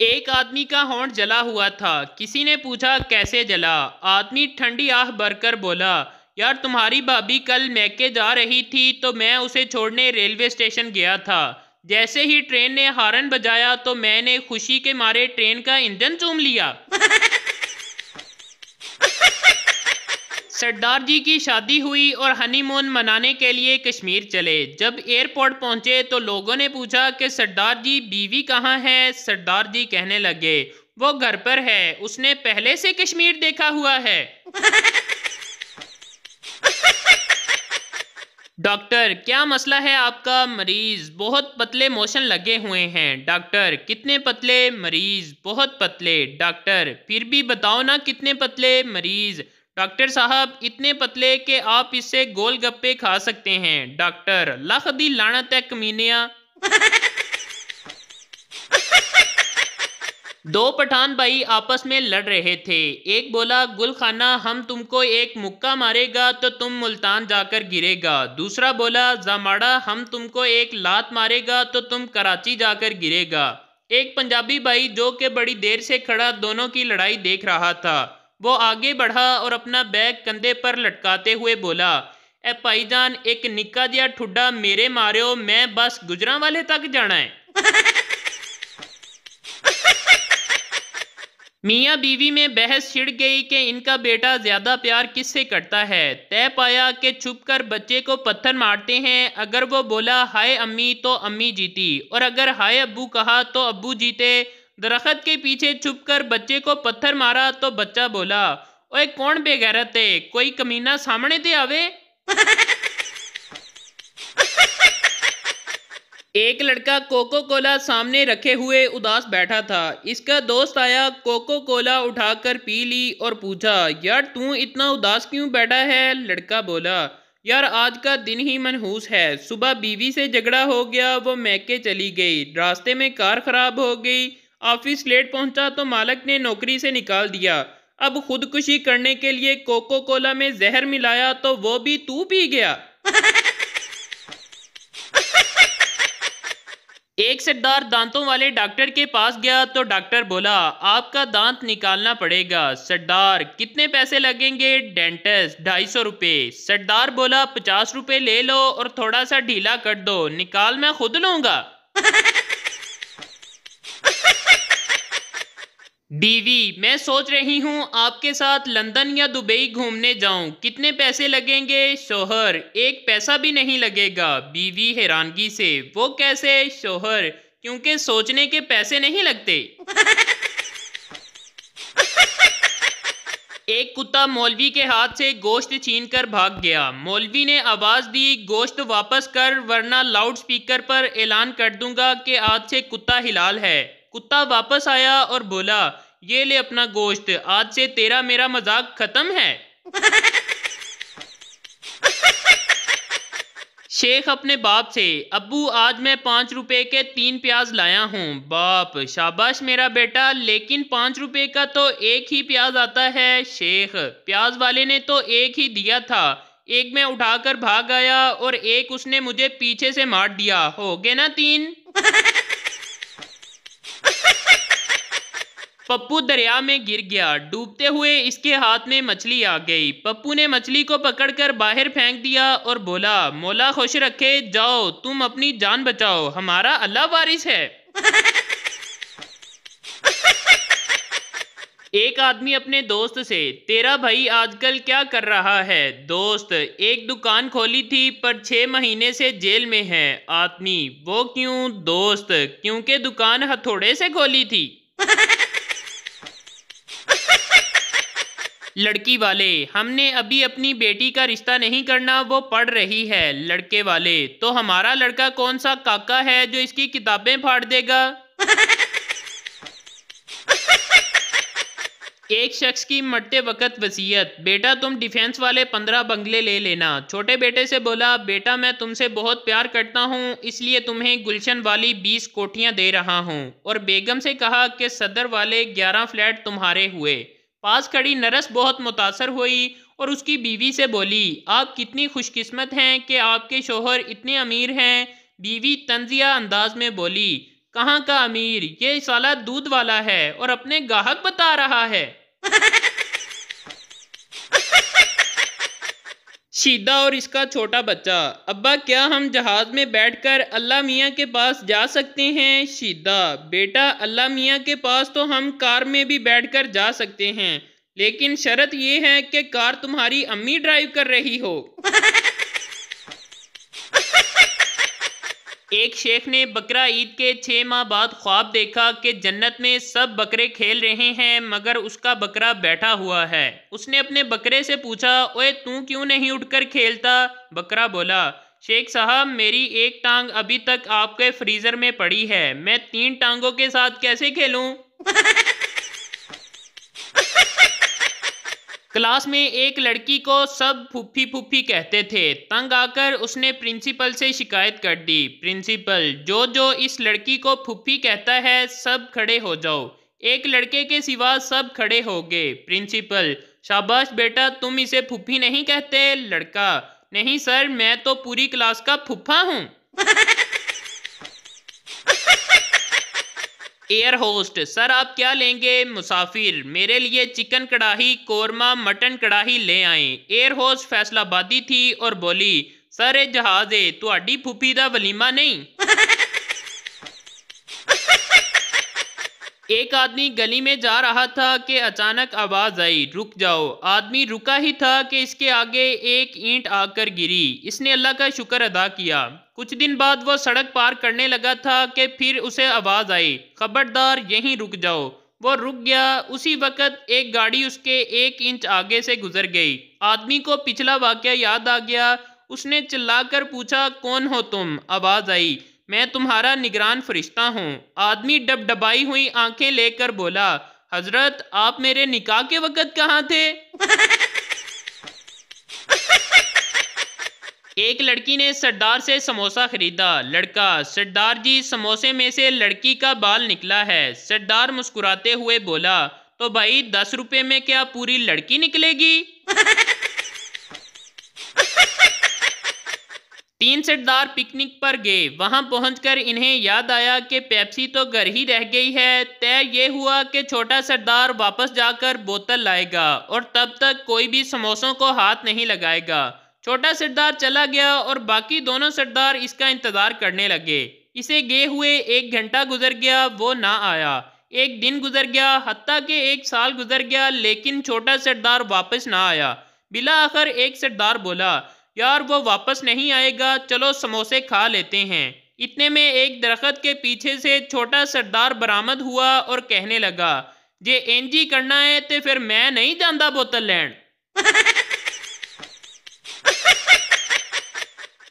एक आदमी का होंठ जला हुआ था। किसी ने पूछा कैसे जला। आदमी ठंडी आह भरकर बोला, यार तुम्हारी भाभी कल मैके जा रही थी तो मैं उसे छोड़ने रेलवे स्टेशन गया था। जैसे ही ट्रेन ने हॉर्न बजाया तो मैंने खुशी के मारे ट्रेन का इंजन चूम लिया। सरदार जी की शादी हुई और हनीमून मनाने के लिए कश्मीर चले। जब एयरपोर्ट पहुंचे तो लोगों ने पूछा कि सरदार जी बीवी कहाँ है। सरदार जी कहने लगे, वो घर पर है, उसने पहले से कश्मीर देखा हुआ है। डॉक्टर, क्या मसला है आपका। मरीज, बहुत पतले मोशन लगे हुए हैं। डॉक्टर, कितने पतले। मरीज, बहुत पतले। डॉक्टर, फिर भी बताओ ना कितने पतले। मरीज, डॉक्टर साहब इतने पतले कि आप इससे गोलगप्पे खा सकते हैं। डॉक्टर, लख दी लानत है कमीनिया। दो पठान भाई आपस में लड़ रहे थे। एक बोला, गुल खाना हम तुमको एक मुक्का मारेगा तो तुम मुल्तान जाकर गिरेगा। दूसरा बोला, जामाड़ा हम तुमको एक लात मारेगा तो तुम कराची जाकर गिरेगा। एक पंजाबी भाई जो कि बड़ी देर से खड़ा दोनों की लड़ाई देख रहा था, वो आगे बढ़ा और अपना बैग कंधे पर लटकाते हुए बोला, ए भाईजान एक निक्का जिहा ठुड्डा मेरे मारियो, मैं बस गुजरांवाले तक जाना है। मियाँ बीवी में बहस छिड़ गई कि इनका बेटा ज्यादा प्यार किससे करता है। तय पाया कि छुपकर बच्चे को पत्थर मारते हैं। अगर वो बोला हाय अम्मी तो अम्मी जीती, और अगर हाय अब्बू कहा तो अब्बू जीते। दरख्त के पीछे छुपकर बच्चे को पत्थर मारा तो बच्चा बोला, ओए कौन बेगैरत है, कोई कमीना सामने ते आवे। एक लड़का कोको कोला सामने रखे हुए उदास बैठा था। इसका दोस्त आया, कोको कोला उठाकर पी ली और पूछा, यार तू इतना उदास क्यों बैठा है। लड़का बोला, यार आज का दिन ही मनहूस है। सुबह बीवी से झगड़ा हो गया, वो मैके चली गई, रास्ते में कार खराब हो गई, ऑफिस लेट पहुंचा तो मालिक ने नौकरी से निकाल दिया। अब खुदकुशी करने के लिए कोको कोला में जहर मिलाया तो वो भी तू पी गया। एक सरदार दांतों वाले डॉक्टर के पास गया तो डॉक्टर बोला, आपका दांत निकालना पड़ेगा। सरदार, कितने पैसे लगेंगे। डेंटिस्ट, 250 रुपये। सरदार बोला, 50 रुपये ले लो और थोड़ा सा ढीला कर दो, निकाल मैं खुद लूंगा। बीवी, मैं सोच रही हूँ आपके साथ लंदन या दुबई घूमने जाऊं, कितने पैसे लगेंगे। शोहर, एक पैसा भी नहीं लगेगा। बीवी हैरानगी से, वो कैसे। शोहर, क्योंकि सोचने के पैसे नहीं लगते। एक कुत्ता मौलवी के हाथ से गोश्त छीन कर भाग गया। मौलवी ने आवाज दी, गोश्त वापस कर वरना लाउड स्पीकर पर ऐलान कर दूंगा कि आज से कुत्ता हिलाल है। कुत्ता वापस आया और बोला, ये ले अपना गोश्त, आज से तेरा मेरा मजाक खत्म है। शेख अपने बाप से, अब्बू आज मैं 5 रुपए के 3 प्याज लाया हूँ। बाप, शाबाश मेरा बेटा, लेकिन 5 रुपए का तो एक ही प्याज आता है। शेख, प्याज वाले ने तो एक ही दिया था, एक मैं उठाकर भाग आया और एक उसने मुझे पीछे से मार दिया, हो गए ना 3। पप्पू दरिया में गिर गया, डूबते हुए इसके हाथ में मछली आ गई। पप्पू ने मछली को पकड़कर बाहर फेंक दिया और बोला, मौला खुश रखे, जाओ तुम अपनी जान बचाओ, हमारा अल्लाह वारिस है। एक आदमी अपने दोस्त से, तेरा भाई आजकल क्या कर रहा है। दोस्त, एक दुकान खोली थी पर 6 महीने से जेल में है। आदमी, वो क्यों। दोस्त, क्योंकि दुकान हथौड़े से खोली थी। लड़की वाले, हमने अभी अपनी बेटी का रिश्ता नहीं करना, वो पढ़ रही है। लड़के वाले, तो हमारा लड़का कौन सा काका है जो इसकी किताबें फाड़ देगा। एक शख्स की मरते वक्त वसीयत, बेटा तुम डिफेंस वाले 15 बंगले ले लेना। छोटे बेटे से बोला, बेटा मैं तुमसे बहुत प्यार करता हूँ इसलिए तुम्हें गुलशन वाली 20 कोठियाँ दे रहा हूँ। और बेगम से कहा कि सदर वाले 11 फ्लैट तुम्हारे हुए। पास खड़ी नरस बहुत मुतासर हुई और उसकी बीवी से बोली, आप कितनी खुशकिस्मत हैं कि आपके शोहर इतने अमीर हैं। बीवी तंजिया अंदाज में बोली, कहाँ का अमीर, ये साला दूध वाला है और अपने गाहक बता रहा है। शीदा और इसका छोटा बच्चा। अब्बा क्या हम जहाज में बैठकर अल्लाह मियाँ के पास जा सकते हैं? शीदा, बेटा अल्लाह मियाँ के पास तो हम कार में भी बैठकर जा सकते हैं, लेकिन शर्त यह है कि कार तुम्हारी अम्मी ड्राइव कर रही हो। एक शेख ने बकरा ईद के 6 माह बाद ख्वाब देखा कि जन्नत में सब बकरे खेल रहे हैं मगर उसका बकरा बैठा हुआ है। उसने अपने बकरे से पूछा, ओए तू क्यों नहीं उठकर खेलता? बकरा बोला, शेख साहब मेरी एक टांग अभी तक आपके फ्रीजर में पड़ी है, मैं 3 टांगों के साथ कैसे खेलूं? क्लास में एक लड़की को सब फुफ्फी फुफ्फी कहते थे। तंग आकर उसने प्रिंसिपल से शिकायत कर दी। प्रिंसिपल, जो जो इस लड़की को फुफ्फी कहता है सब खड़े हो जाओ। एक लड़के के सिवा सब खड़े हो गए। प्रिंसिपल, शाबाश बेटा, तुम इसे फुफ्फी नहीं कहते? लड़का, नहीं सर, मैं तो पूरी क्लास का फुफ्फा हूँ। एयर होस्ट, सर आप क्या लेंगे? मुसाफिर, मेरे लिए चिकन कढ़ाई, कोरमा, मटन कढ़ाई ले आए। एयर होस्ट फैसलाबादी थी और बोली, सर ए जहाज है, तुहाडी फुफी दा वलीमा नहीं। एक आदमी गली में जा रहा था कि अचानक आवाज आई, रुक जाओ। आदमी रुका ही था कि इसके आगे एक ईंट आकर गिरी। इसने अल्लाह का शुक्र अदा किया। कुछ दिन बाद वो सड़क पार करने लगा था कि फिर उसे आवाज आई, खबरदार यहीं रुक जाओ। वो रुक गया। उसी वक्त एक गाड़ी उसके 1 इंच आगे से गुजर गई। आदमी को पिछला वाकया याद आ गया। उसने चिल्लाकर पूछा, कौन हो तुम? आवाज आई, मैं तुम्हारा निगरान फरिश्ता हूँ। आदमी डबडबाई हुई आंखें लेकर बोला, हजरत आप मेरे निकाह के वक्त कहाँ थे? एक लड़की ने सरदार से समोसा खरीदा। लड़का, सरदार जी समोसे में से लड़की का बाल निकला है। सरदार मुस्कुराते हुए बोला, तो भाई 10 रुपए में क्या पूरी लड़की निकलेगी? 3 सरदार पिकनिक पर गए। वहां पहुंचकर इन्हें याद आया कि पेप्सी तो घर ही रह गई है। तय ये हुआ कि छोटा सरदार वापस जाकर बोतल लाएगा और तब तक कोई भी समोसों को हाथ नहीं लगाएगा। छोटा सरदार चला गया और बाकी दोनों सरदार इसका इंतजार करने लगे। इसे गए हुए 1 घंटा गुजर गया, वो ना आया। 1 दिन गुजर गया, हत्ता के 1 साल गुजर गया, लेकिन छोटा सरदार वापस ना आया। बिला आखिर एक सरदार बोला, यार वो वापस नहीं आएगा, चलो समोसे खा लेते हैं। इतने में एक दरख्त के पीछे से छोटा सरदार बरामद हुआ और कहने लगा, जे एंजी करना है तो फिर मैं नहीं जांदा बोतल लैन।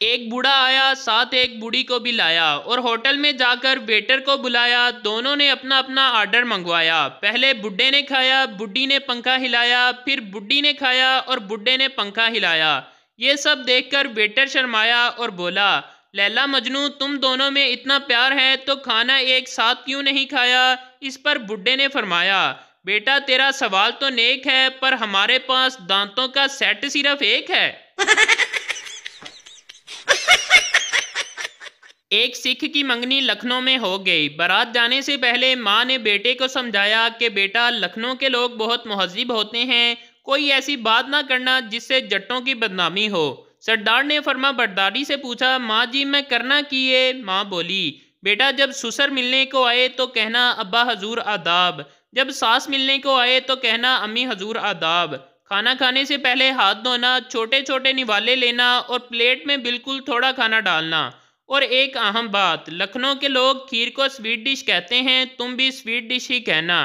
एक बूढ़ा आया, साथ एक बूढ़ी को भी लाया और होटल में जाकर वेटर को बुलाया। दोनों ने अपना अपना ऑर्डर मंगवाया। पहले बुड्ढे ने खाया, बुड्ढी ने पंखा हिलाया, फिर बुड्ढी ने खाया और बुड्ढे ने पंखा हिलाया। ये सब देखकर वेटर शर्माया और बोला, लैला मजनू तुम दोनों में इतना प्यार है तो खाना एक साथ क्यों नहीं खाया? इस पर बुड्ढे ने फरमाया, बेटा तेरा सवाल तो नेक है, पर हमारे पास दांतों का सेट सिर्फ एक है। एक सिख की मंगनी लखनऊ में हो गई। बारात जाने से पहले माँ ने बेटे को समझाया कि बेटा लखनऊ के लोग बहुत मुहज्जिब होते हैं, कोई ऐसी बात ना करना जिससे जट्टों की बदनामी हो। सरदार ने फर्मा बरदारी से पूछा, माँ जी मैं करना किए? माँ बोली, बेटा जब ससुर मिलने को आए तो कहना अब्बा हजूर आदाब, जब सास मिलने को आए तो कहना अम्मी हजूर आदाब। खाना खाने से पहले हाथ धोना, छोटे छोटे निवाले लेना और प्लेट में बिल्कुल थोड़ा खाना डालना। और एक अहम बात, लखनऊ के लोग खीर को स्वीट डिश कहते हैं, तुम भी स्वीट डिश ही कहना।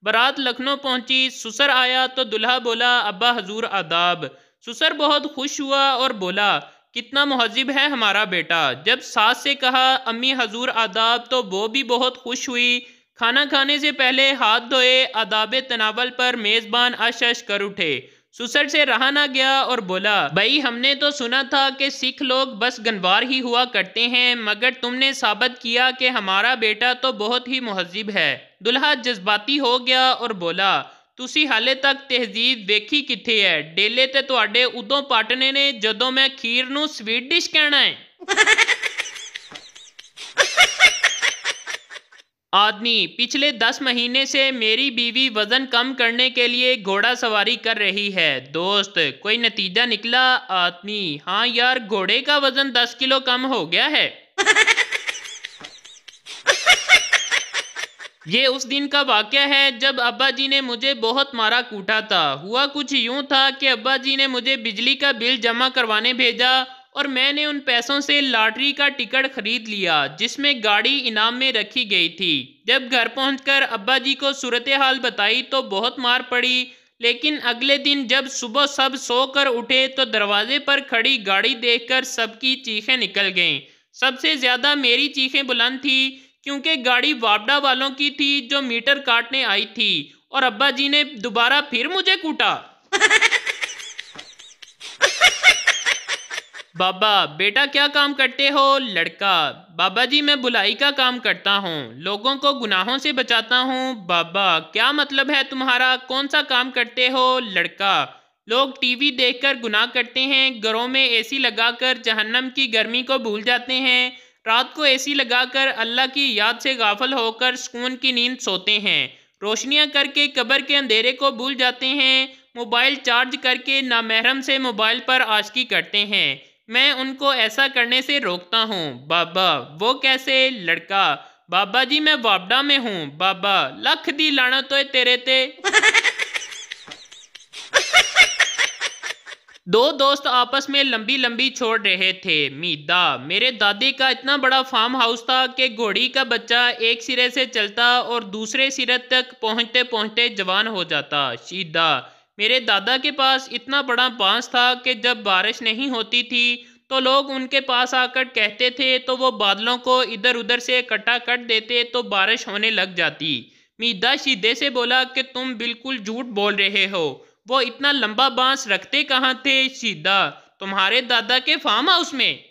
बारात लखनऊ पहुंची। ससुर आया तो दुल्हा बोला, अब्बा हजूर आदाब। ससुर बहुत खुश हुआ और बोला, कितना मुहज्जिब है हमारा बेटा। जब सास से कहा अम्मी हजूर आदाब तो वो भी बहुत खुश हुई। खाना खाने से पहले हाथ धोए, आदाब तनावल पर मेज़बान अश कर उठे। ससुर से रहा ना गया और बोला, भाई हमने तो सुना था कि सिख लोग बस गनवार ही हुआ करते हैं, मगर तुमने साबित किया कि हमारा बेटा तो बहुत ही मुहज्जिब है। दुल्हा जज्बाती हो गया और बोला, तुसी हाले तक तहजीब वेखी किथे है? डेले ते तुहाडे उदों पाटने ने जदों मैं खीर नूं स्वीट डिश कहना है। आदमी, पिछले 10 महीने से मेरी बीवी वजन कम करने के लिए घोड़ा सवारी कर रही है। दोस्त, कोई नतीजा निकला? आदमी, हाँ यार, घोड़े का वजन 10 किलो कम हो गया है। ये उस दिन का वाक़या है जब अब्बा जी ने मुझे बहुत मारा कूटा था। हुआ कुछ यूं था कि अब्बा जी ने मुझे बिजली का बिल जमा करवाने भेजा और मैंने उन पैसों से लॉटरी का टिकट खरीद लिया जिसमें गाड़ी इनाम में रखी गई थी। जब घर पहुंचकर अब्बा जी को सूरत हाल बताई तो बहुत मार पड़ी, लेकिन अगले दिन जब सुबह सब सो कर उठे तो दरवाजे पर खड़ी गाड़ी देखकर सबकी चीखें निकल गईं। सबसे ज़्यादा मेरी चीखें बुलंद थी क्योंकि गाड़ी वापडा वालों की थी जो मीटर काटने आई थी और अब्बा जी ने दोबारा फिर मुझे कूटा। बाबा, बेटा क्या काम करते हो? लड़का, बाबा जी मैं बुलाई का काम करता हूँ, लोगों को गुनाहों से बचाता हूँ। बाबा, क्या मतलब है तुम्हारा? कौन सा काम करते हो? लड़का, लोग टीवी देखकर गुनाह करते हैं, घरों में एसी लगाकर जहन्नम की गर्मी को भूल जाते हैं, रात को एसी लगाकर अल्लाह की याद से गाफिल होकर सुकून की नींद सोते हैं, रोशनियां करके कब्र के अंधेरे को भूल जाते हैं, मोबाइल चार्ज करके नामहरम से मोबाइल पर आशिकी करते हैं। मैं उनको ऐसा करने से रोकता हूँ। बाबा, वो कैसे? लड़का, बाबा जी मैं वापडा में हूँ। बाबा, लख दी लानत होए तेरे ते। दो दोस्त आपस में लंबी लंबी छोड़ रहे थे। मीदा, मेरे दादी का इतना बड़ा फार्म हाउस था कि घोड़ी का बच्चा एक सिरे से चलता और दूसरे सिरे तक पहुंचते पहुंचते जवान हो जाता। शीदा, मेरे दादा के पास इतना बड़ा बांस था कि जब बारिश नहीं होती थी तो लोग उनके पास आकर कहते थे तो वो बादलों को इधर उधर से इकट्ठा कर देते तो बारिश होने लग जाती। मीदा शीदे से बोला कि तुम बिल्कुल झूठ बोल रहे हो, वो इतना लंबा बांस रखते कहाँ थे? सीधा, तुम्हारे दादा के फार्म हाउस में।